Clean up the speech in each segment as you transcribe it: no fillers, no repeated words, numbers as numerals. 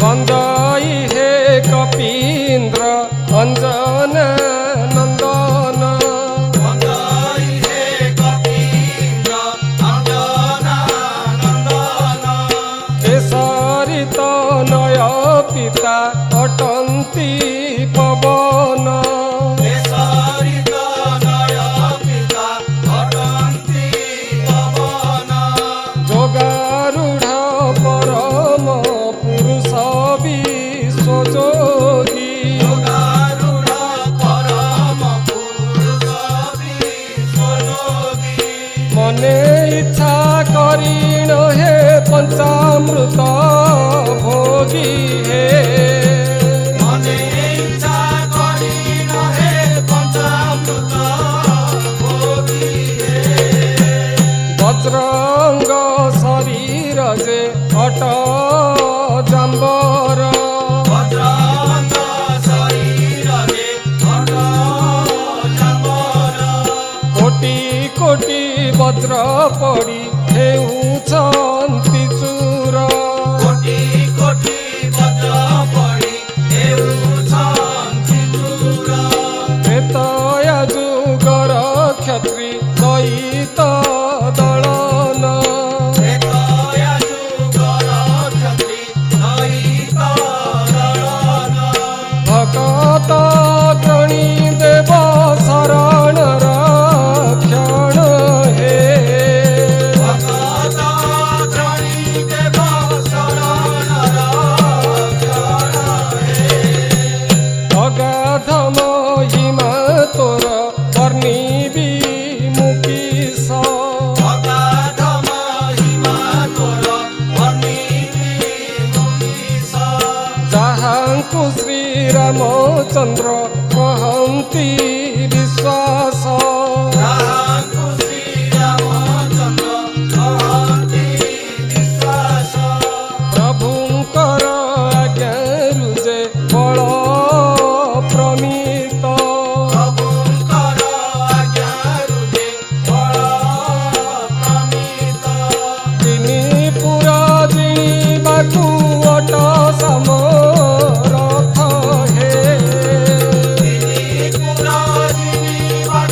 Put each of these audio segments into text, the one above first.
बंदाई हे कपीन्द्र अंजन नंदन बंदाई हे कपीन्द्र अंजन नंदन केसरी तनय पिता अटंती पवन केसरी तनय पिता अटंती पवन जोगारूढ़ परम पुरुष विश्वयोगी योगारूढ़ परम पुरुष विश्वयोगी मने इच्छा करीण हे पंचामृत भोगी हे मने इच्छा करीण हे पंचामृत भोगी हे वज्रंग शरीर जे अट जम्बर वज्रांग शरीर रे अट जम्बर कोटि कोटि वज्र पड़ी हेउछन्ति चूर कोटि कोटि वज्र पड़ी हेउछन्ति चूर त्रेतया जुगर क्षत्रि दयित दलन त्रेतया जुगर क्षत्रि दयित दलन भगत गणी देव शरण रक्षण हे भगत त्रणी देव शरण रक्षण हे अगाध महिमा तोर वर्णिबी मुकीश अगाध महिमा तोर वर्णिबी मुकीश जहाँको श्री रामचंद्र कहन्ति विश्वास जहाँको श्री रामचंद्र कहन्ति विश्वास प्रभुंकर आज्ञारु जे बल प्रमित प्रभुंकर आज्ञारु जे बल प्रमित तिनी पुरा जिणिबाकु अट समरथ हे तिनी पुरा जिणिबाकु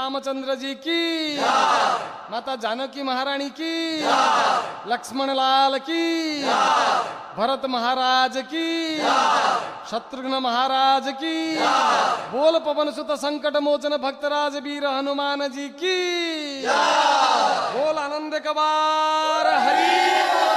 रामचंद्र जी की, माता जानकी महारानी की, लक्ष्मण लाल की, भरत महाराज की, शत्रुघ्न महाराज की, बोल पवन सुत संकट मोचन भक्तराज वीर हनुमान जी की, बोल आनंद कबार हरि बोल।